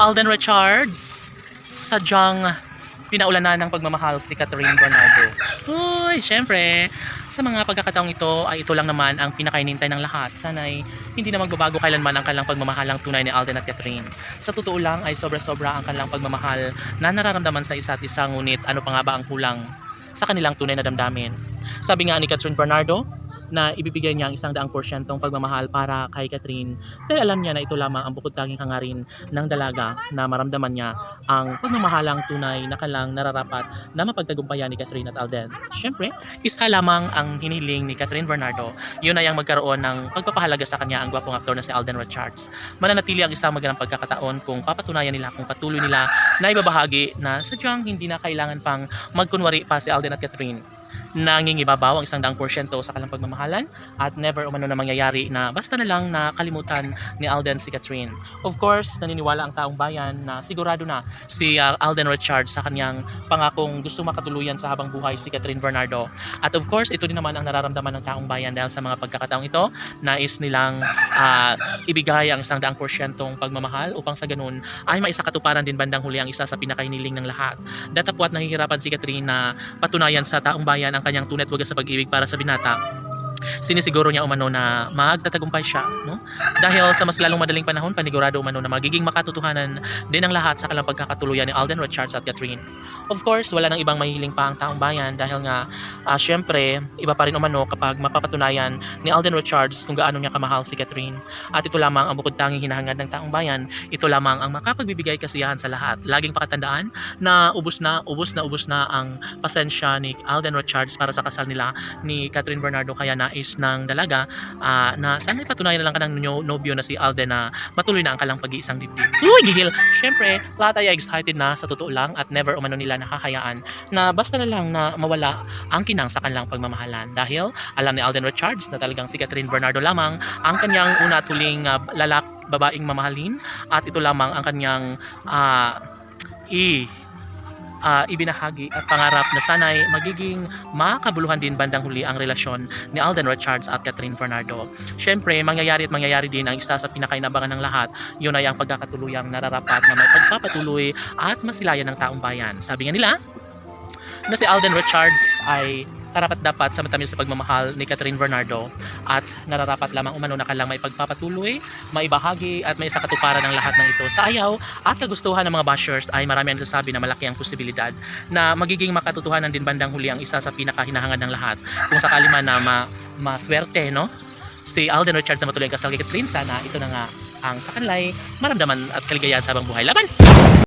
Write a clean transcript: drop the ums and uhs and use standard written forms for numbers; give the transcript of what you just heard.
Alden Richards, sadyang pinaulanan ng pagmamahal si Catherine Bernardo. Uy, syempre, sa mga pagkakataong ito ay ito lang naman ang pinakainintay ng lahat. Sana'y hindi na magbabago kailanman ang kanilang pagmamahalang tunay ni Alden at Catherine. Sa totoo lang ay sobra-sobra ang kanilang pagmamahal na nararamdaman sa isa't isa, ngunit ano pa nga ba ang kulang sa kanilang tunay na damdamin? Sabi nga ni Catherine Bernardo na ibibigay niya ang 100% pagmamahal para kay Catherine dahil alam niya na ito lamang ang bukod tanging hangarin ng dalaga na maramdaman niya ang pagmamahalang tunay na kanilang nararapat na mapagtagumpayan ni Catherine at Alden. Siyempre, isa lamang ang hiniling ni Catherine Bernardo, yun ay ang magkaroon ng pagpapahalaga sa kanya ang gwapong aktor na si Alden Richards. Mananatili ang isang magandang pagkakataon kung papatunayan nila, kung patuloy nila na ibabahagi na sadyang hindi na kailangan pang magkunwari pa si Alden at Catherine. Nangingibabaw ang 100% sa kanilang pagmamahalan at never umano na mangyayari na basta na lang na kalimutan ni Alden si Catherine. Of course, naniniwala ang taong bayan na sigurado na si Alden Richards sa kanyang pangakong gusto makatuluyan sa habang buhay si Catherine Bernardo. At of course, ito din naman ang nararamdaman ng taong bayan dahil sa mga pagkakataong ito, nais nilang ibigay ang 100% pagmamahal upang sa ganun ay maisakatuparan din bandang huli ang isa sa pinakahiniling ng lahat. Datapwat nahihirapan si Catherine na patunayan sa taong bayan ang kanyang tunay at wagas sa pag-ibig para sa binata. Sinisiguro niya umano na magtatagumpay siya, no? Dahil sa mas lalong madaling panahon, panigurado umano na magiging makatotohanan din ang lahat sa kanilang pagkakatuluyan ni Alden Richards at Catherine. Of course, wala nang ibang mahihiling pa ang taong bayan dahil nga syempre, iba pa rin umano kapag mapapatunayan ni Alden Richards kung gaano niya kamahal si Catherine. At ito lamang ang bukod tanging hinahangad ng taong bayan, ito lamang ang makapagbibigay kasiyahan sa lahat. Laging pakatandaan na ubos na ang pasensya ni Alden Richards para sa kasal nila ni Catherine Bernardo, kaya nais ng dalaga na sana'y patunayan na lang kanang nobyo na si Alden na matuloy na ang kalang pag-iisang dibdib. Uy, gigil! Syempre, lahat ay excited na sa totoo lang at never umano nila nakakayaan na basta na lang na mawala ang kinang sa kanilang pagmamahalan dahil alam ni Alden Richards na talagang si Catherine Bernardo lamang ang kanyang una at huling babaeng mamahalin at ito lamang ang kanyang ibinahagi at pangarap na sana'y magiging makabuluhan din bandang huli ang relasyon ni Alden Richards at Catherine Bernardo. Syempre, mangyayari din ang isa sa pinakainabangan ng lahat, yun ay ang pagkakatuluyang nararapat na may pagpapatuloy at masilayan ng taong bayan. Sabi nga nila na si Alden Richards ay karapat-dapat sa matamis sa pagmamahal ni Catherine Bernardo at nararapat lamang umano na kailang may pagpapatuloy, maibahagi at may sakatuparan ng lahat ng ito. Sa ayaw at kagustuhan ng mga bashers ay marami ang nasasabi na malaki ang posibilidad na magiging makatotohanan din bandang huli ang isa sa pinakahinahangad ng lahat. Kung sakali man na maswerte, no? Si Alden Richards na matuloy ang kasal kay Catherine, sana ito na nga ang sa kanila'y maramdaman at kaligayahan sa habang buhay. Laban!